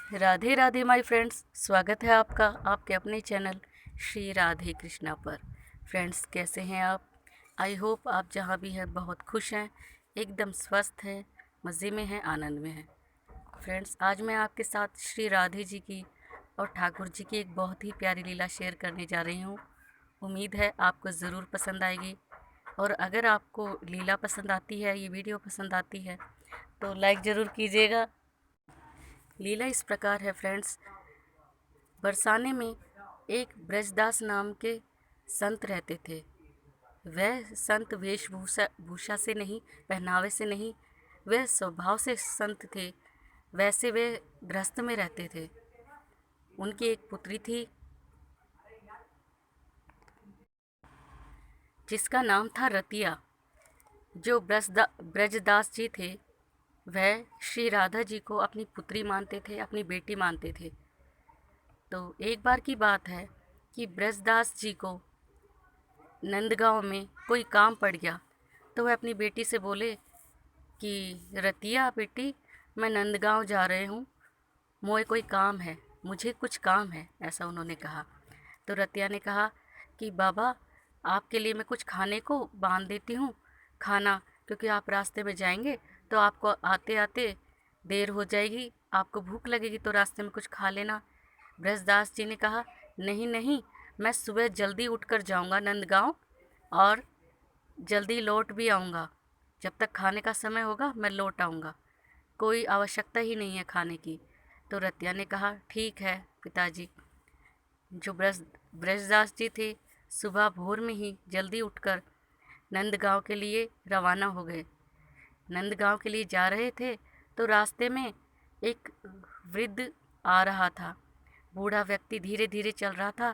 Radhe Radhe my friends, स्वागत है आपका आपके अपने चैनल श्री राधे कृष्णा पर। फ्रेंड्स, कैसे हैं आप? आई होप आप जहाँ भी हैं बहुत खुश हैं, एकदम स्वस्थ हैं, मज़े में हैं, आनंद में हैं। फ्रेंड्स, आज मैं आपके साथ श्री राधे जी की और ठाकुर जी की एक बहुत ही प्यारी लीला शेयर करने जा रही हूँ। उम्मीद है आपको ज़रूर पसंद आएगी, और अगर आपको लीला पसंद आती है, ये वीडियो पसंद आती है, तो लाइक ज़रूर कीजिएगा। लीला इस प्रकार है फ्रेंड्स। बरसाने में एक ब्रजदास नाम के संत रहते थे। वह संत वेशभूषा भूषा से नहीं, पहनावे से नहीं, वह स्वभाव से संत थे। वैसे वे गृहस्थ में रहते थे। उनकी एक पुत्री थी जिसका नाम था रतिया। जो ब्रजदास जी थे, वह श्री राधा जी को अपनी पुत्री मानते थे, अपनी बेटी मानते थे। तो एक बार की बात है कि ब्रजदास जी को नंदगांव में कोई काम पड़ गया। तो वह अपनी बेटी से बोले कि रतिया बेटी, मैं नंदगांव जा रहे हूँ, मोए कोई काम है, मुझे कुछ काम है, ऐसा उन्होंने कहा। तो रतिया ने कहा कि बाबा, आपके लिए मैं कुछ खाने को बांध देती हूँ, खाना, क्योंकि आप रास्ते में जाएंगे तो आपको आते आते देर हो जाएगी, आपको भूख लगेगी, तो रास्ते में कुछ खा लेना। ब्रजदास जी ने कहा, नहीं नहीं, मैं सुबह जल्दी उठकर जाऊंगा नंदगांव, और जल्दी लौट भी आऊँगा। जब तक खाने का समय होगा मैं लौट आऊँगा, कोई आवश्यकता ही नहीं है खाने की। तो रतिया ने कहा, ठीक है पिताजी। जो ब्रजदास जी थे, सुबह भोर में ही जल्दी उठकर नंदगांव के लिए रवाना हो गए। नंदगांव के लिए जा रहे थे तो रास्ते में एक वृद्ध आ रहा था। बूढ़ा व्यक्ति धीरे धीरे चल रहा था।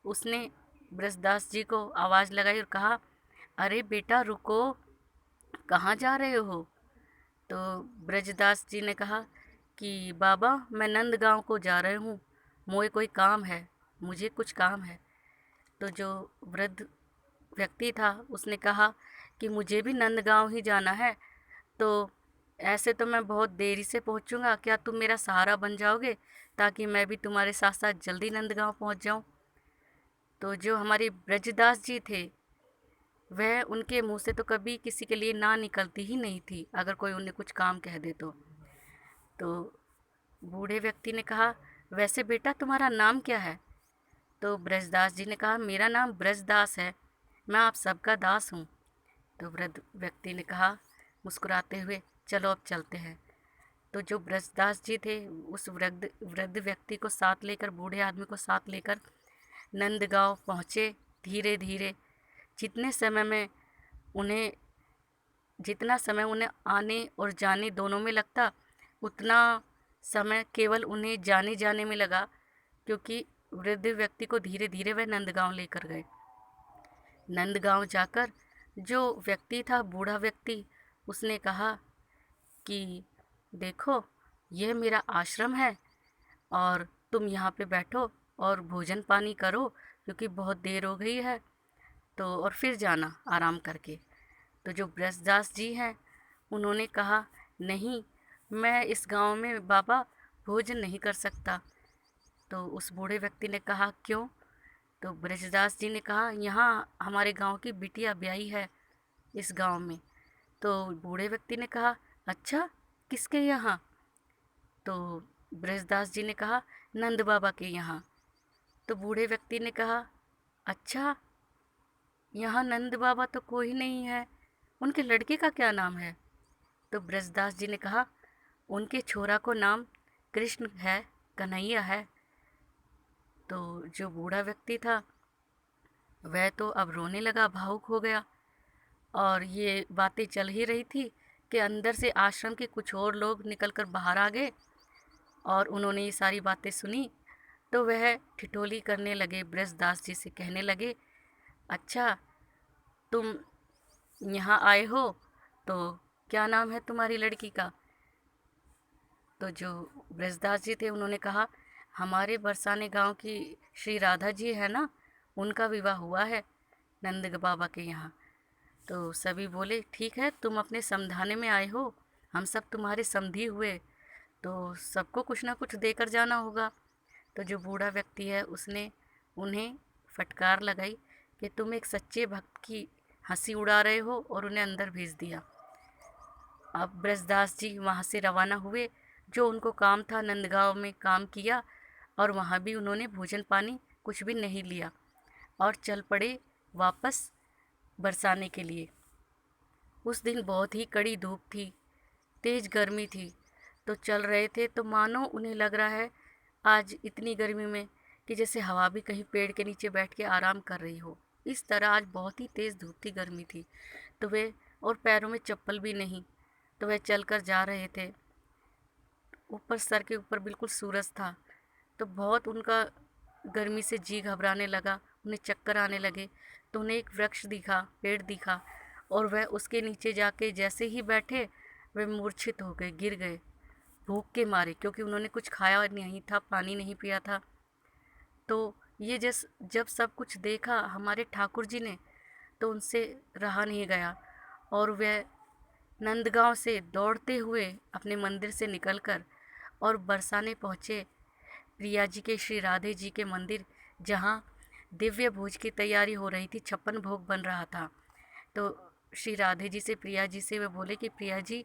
उसने ब्रजदास जी को आवाज़ लगाई और कहा, अरे बेटा रुको, कहाँ जा रहे हो? तो ब्रजदास जी ने कहा कि बाबा, मैं नंदगांव को जा रहे हूँ, मोए कोई काम है, मुझे कुछ काम है। तो जो वृद्ध व्यक्ति था उसने कहा कि मुझे भी नंदगांव ही जाना है, तो ऐसे तो मैं बहुत देरी से पहुँचूँगा, क्या तुम मेरा सहारा बन जाओगे ताकि मैं भी तुम्हारे साथ साथ जल्दी नंदगांव पहुँच जाऊँ? तो जो हमारे ब्रजदास जी थे, वह उनके मुंह से तो कभी किसी के लिए ना निकलती ही नहीं थी, अगर कोई उन्हें कुछ काम कह दे तो बूढ़े व्यक्ति ने कहा, वैसे बेटा तुम्हारा नाम क्या है? तो ब्रजदास जी ने कहा, मेरा नाम ब्रजदास है, मैं आप सबका दास हूँ। तो वृद्ध व्यक्ति ने कहा मुस्कुराते हुए, चलो अब चलते हैं। तो जो ब्रजदास जी थे, उस वृद्ध वृद्ध व्यक्ति को साथ लेकर, बूढ़े आदमी को साथ लेकर नंदगांव पहुँचे। धीरे धीरे उन्हें जितना समय उन्हें आने और जाने दोनों में लगता, उतना समय केवल उन्हें जाने जाने में लगा, क्योंकि वृद्ध व्यक्ति को धीरे धीरे वह नंदगांव लेकर गए। नंदगांव जाकर जो व्यक्ति था, बूढ़ा व्यक्ति, उसने कहा कि देखो, यह मेरा आश्रम है, और तुम यहाँ पे बैठो और भोजन पानी करो, क्योंकि बहुत देर हो गई है, तो और फिर जाना आराम करके। तो जो ब्रजदास जी हैं, उन्होंने कहा, नहीं, मैं इस गांव में बाबा भोजन नहीं कर सकता। तो उस बूढ़े व्यक्ति ने कहा, क्यों? तो ब्रजदास जी ने कहा, यहाँ हमारे गांव की बिटिया ब्याही है, इस गांव में। तो बूढ़े व्यक्ति ने कहा, अच्छा, किसके यहाँ? तो ब्रजदास जी ने कहा, नंद बाबा के यहाँ। तो बूढ़े व्यक्ति ने कहा, अच्छा, यहाँ नंद बाबा तो कोई नहीं है, उनके लड़के का क्या नाम है? तो ब्रजदास जी ने कहा, उनके छोरा को नाम कृष्ण है, कन्हैया है। तो जो बूढ़ा व्यक्ति था, वह तो अब रोने लगा, भावुक हो गया। और ये बातें चल ही रही थी कि अंदर से आश्रम के कुछ और लोग निकलकर बाहर आ गए, और उन्होंने ये सारी बातें सुनी। तो वह ठिठोली करने लगे, ब्रजदास जी से कहने लगे, अच्छा, तुम यहाँ आए हो, तो क्या नाम है तुम्हारी लड़की का? तो जो ब्रजदास जी थे, उन्होंने कहा, हमारे बरसाने गांव की श्री राधा जी है ना, उनका विवाह हुआ है नंद बाबा के यहाँ। तो सभी बोले, ठीक है, तुम अपने समझाने में आए हो, हम सब तुम्हारे समधी हुए, तो सबको कुछ ना कुछ देकर जाना होगा। तो जो बूढ़ा व्यक्ति है उसने उन्हें फटकार लगाई कि तुम एक सच्चे भक्त की हंसी उड़ा रहे हो, और उन्हें अंदर भेज दिया। अब ब्रजदास जी वहाँ से रवाना हुए। जो उनको काम था नंदगांव में काम किया, और वहाँ भी उन्होंने भोजन पानी कुछ भी नहीं लिया और चल पड़े वापस बरसाने के लिए। उस दिन बहुत ही कड़ी धूप थी, तेज गर्मी थी। तो चल रहे थे तो मानो उन्हें लग रहा है आज इतनी गर्मी में कि जैसे हवा भी कहीं पेड़ के नीचे बैठ के आराम कर रही हो। इस तरह आज बहुत ही तेज़ धूप थी, गर्मी थी। तो वे, और पैरों में चप्पल भी नहीं, तो वे चलकर जा रहे थे। ऊपर सर के ऊपर बिल्कुल सूरज था। तो बहुत उनका गर्मी से जी घबराने लगा, उन्हें चक्कर आने लगे। तो उन्हें एक वृक्ष दिखा, पेड़ दिखा, और वह उसके नीचे जाके जैसे ही बैठे वे मूर्छित हो गए, गिर गए भूख के मारे, क्योंकि उन्होंने कुछ खाया नहीं था, पानी नहीं पिया था। तो ये जब सब कुछ देखा हमारे ठाकुर जी ने, तो उनसे रहा नहीं गया, और वह नंदगांव से दौड़ते हुए अपने मंदिर से निकलकर और बरसाने पहुँचे प्रिया जी के, श्री राधे जी के मंदिर, जहाँ दिव्य भोज की तैयारी हो रही थी, 56 भोग बन रहा था। तो श्री राधे जी से, प्रिया जी से वे बोले कि प्रिया जी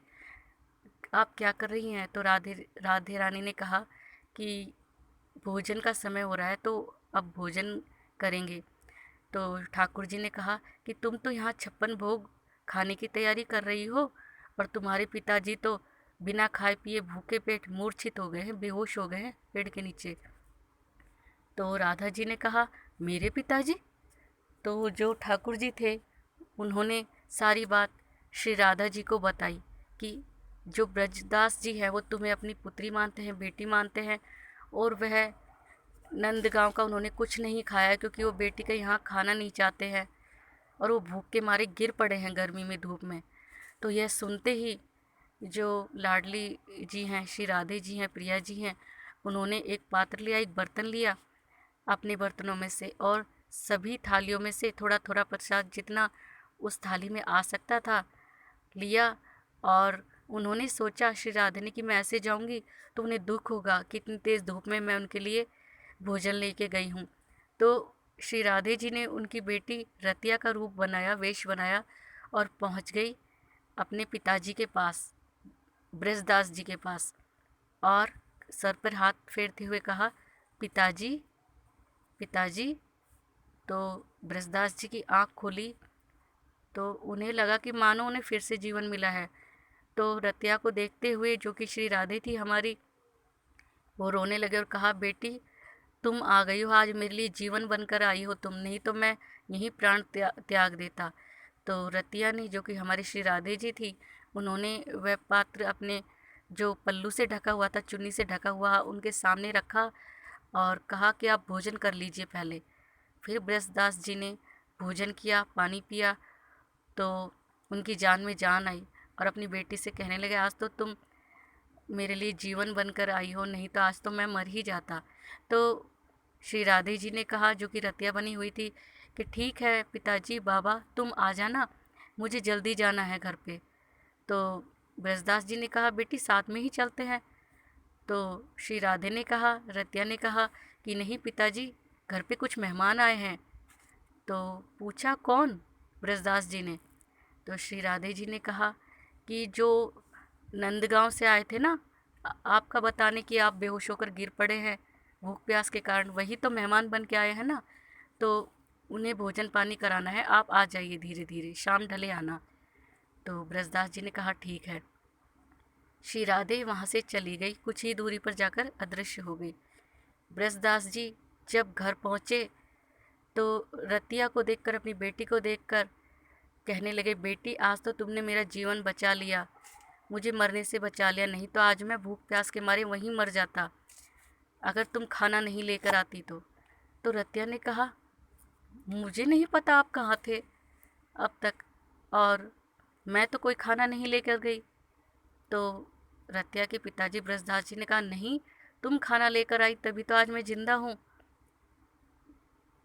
आप क्या कर रही हैं? तो राधे राधे रानी ने कहा कि भोजन का समय हो रहा है, तो अब भोजन करेंगे। तो ठाकुर जी ने कहा कि तुम तो यहाँ 56 भोग खाने की तैयारी कर रही हो, और तुम्हारे पिताजी तो बिना खाए पिए भूखे पेट मूर्छित हो गए हैं, बेहोश हो गए हैं पेड़ के नीचे। तो राधा जी ने कहा मेरे पिताजी? तो जो ठाकुर जी थे उन्होंने सारी बात श्री राधा जी को बताई कि जो ब्रजदास जी है वो तुम्हें अपनी पुत्री मानते हैं, बेटी मानते हैं, और वह नंदगांव का उन्होंने कुछ नहीं खाया क्योंकि वो बेटी का यहाँ खाना नहीं चाहते हैं, और वो भूख के मारे गिर पड़े हैं गर्मी में, धूप में। तो यह सुनते ही जो लाडली जी हैं, श्री राधे जी हैं, प्रिया जी हैं, उन्होंने एक पात्र लिया, एक बर्तन लिया अपने बर्तनों में से, और सभी थालियों में से थोड़ा थोड़ा प्रसाद जितना उस थाली में आ सकता था लिया। और उन्होंने सोचा श्री राधे ने कि मैं ऐसे जाऊंगी तो उन्हें दुख होगा कि इतनी तेज़ धूप में मैं उनके लिए भोजन लेके गई हूँ। तो श्री राधे जी ने उनकी बेटी रतिया का रूप बनाया, वेश बनाया, और पहुँच गई अपने पिताजी के पास, ब्रजदास जी के पास, और सर पर हाथ फेरते हुए कहा पिताजी, पिताजी। तो ब्रजदास जी की आँख खुली, तो उन्हें लगा कि मानो उन्हें फिर से जीवन मिला है। तो रतिया को देखते हुए, जो कि श्री राधे थी हमारी, वो रोने लगे और कहा बेटी तुम आ गई हो, आज मेरे लिए जीवन बनकर आई हो तुम, नहीं तो मैं यहीं प्राण त्याग देता। तो रतिया ने, जो कि हमारी श्री राधे जी थी, उन्होंने वह पात्र अपने जो पल्लू से ढका हुआ था, चुन्नी से ढका हुआ, उनके सामने रखा और कहा कि आप भोजन कर लीजिए पहले। फिर ब्रजदास जी ने भोजन किया, पानी पिया, तो उनकी जान में जान आई, और अपनी बेटी से कहने लगे आज तो तुम मेरे लिए जीवन बनकर आई हो, नहीं तो आज तो मैं मर ही जाता। तो श्री राधे जी ने कहा, जो कि रतिया बनी हुई थी, कि ठीक है पिताजी, बाबा तुम आ जाना, मुझे जल्दी जाना है घर पे। तो ब्रजदास जी ने कहा बेटी साथ में ही चलते हैं। तो श्री राधे ने कहा, रतिया ने कहा कि नहीं पिताजी, घर पे कुछ मेहमान आए हैं। तो पूछा कौन? ब्रजदास जी ने। तो श्री राधे जी ने कहा कि जो नंदगांव से आए थे ना, आपका बताने कि आप बेहोश होकर गिर पड़े हैं भूख प्यास के कारण, वही तो मेहमान बन के आए हैं ना, तो उन्हें भोजन पानी कराना है, आप आ जाइए धीरे धीरे, शाम ढले आना। तो ब्रजदास जी ने कहा ठीक है। श्री राधे वहाँ से चली गई, कुछ ही दूरी पर जाकर अदृश्य हो गई। ब्रजदास जी जब घर पहुँचे तो रतिया को देखकर, अपनी बेटी को देखकर कहने लगे बेटी आज तो तुमने मेरा जीवन बचा लिया, मुझे मरने से बचा लिया, नहीं तो आज मैं भूख प्यास के मारे वहीं मर जाता अगर तुम खाना नहीं लेकर आती तो। तो रतिया ने कहा मुझे नहीं पता आप कहाँ थे अब तक, और मैं तो कोई खाना नहीं लेकर गई। तो रतिया के पिताजी ब्रजदास जी ने कहा नहीं, तुम खाना लेकर आई तभी तो आज मैं जिंदा हूँ,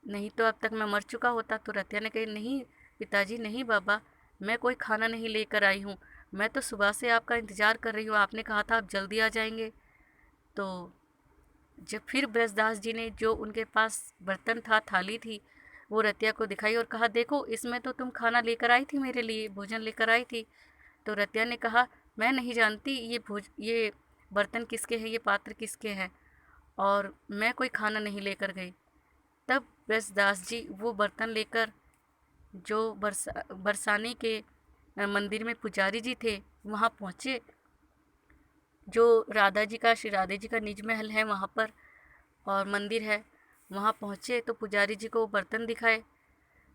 नहीं तो अब तक मैं मर चुका होता। तो रतिया ने कहा नहीं पिताजी, नहीं बाबा, मैं कोई खाना नहीं लेकर आई हूँ, मैं तो सुबह से आपका इंतज़ार कर रही हूँ, आपने कहा था आप जल्दी आ जाएंगे। तो जब फिर ब्रजदास जी ने जो उनके पास बर्तन था, थाली थी, वो रतिया को दिखाई और कहा, देखो इसमें तो तुम खाना लेकर आई थी, मेरे लिए भोजन लेकर आई थी। तो रतिया ने कहा, मैं नहीं जानती ये बर्तन किसके हैं, ये पात्र किसके हैं, और मैं कोई खाना नहीं लेकर गई। तब ब्रजदास जी वो बर्तन लेकर जो बरसाने के मंदिर में पुजारी जी थे वहाँ पहुँचे, जो राधा जी का, श्री राधे जी का निज महल है वहाँ पर और मंदिर है, वहाँ पहुँचे तो पुजारी जी को वो बर्तन दिखाए।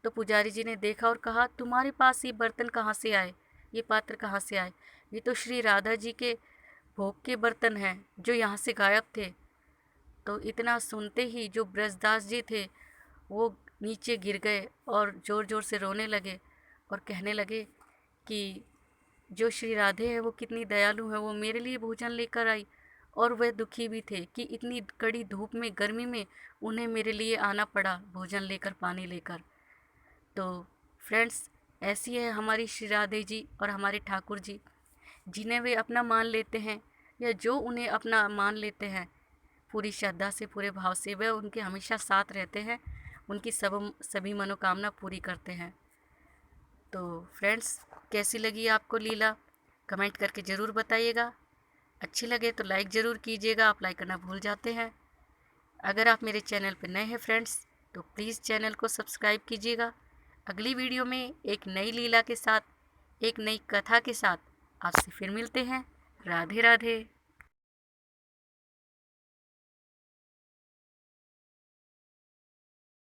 तो पुजारी जी ने देखा और कहा, तुम्हारे पास ये बर्तन कहाँ से आए, ये पात्र कहाँ से आए? ये तो श्री राधा जी के भोग के बर्तन हैं जो यहाँ से गायब थे। तो इतना सुनते ही जो ब्रजदास जी थे वो नीचे गिर गए और ज़ोर ज़ोर से रोने लगे और कहने लगे कि जो श्री राधे है वो कितनी दयालु है, वो मेरे लिए भोजन लेकर आई और वह दुखी भी थे कि इतनी कड़ी धूप में, गर्मी में उन्हें मेरे लिए आना पड़ा भोजन लेकर, पानी लेकर। तो फ्रेंड्स, ऐसी है हमारी श्री राधे जी और हमारे ठाकुर जी, जिन्हें वे अपना मान लेते हैं या जो उन्हें अपना मान लेते हैं पूरी श्रद्धा से, पूरे भाव से, वे उनके हमेशा साथ रहते हैं, उनकी सभी मनोकामना पूरी करते हैं। तो फ्रेंड्स, कैसी लगी आपको लीला, कमेंट करके ज़रूर बताइएगा। अच्छी लगे तो लाइक ज़रूर कीजिएगा, आप लाइक करना भूल जाते हैं। अगर आप मेरे चैनल पर नए हैं फ्रेंड्स तो प्लीज़ चैनल को सब्सक्राइब कीजिएगा। अगली वीडियो में एक नई लीला के साथ, एक नई कथा के साथ आपसे फिर मिलते हैं। राधे राधे।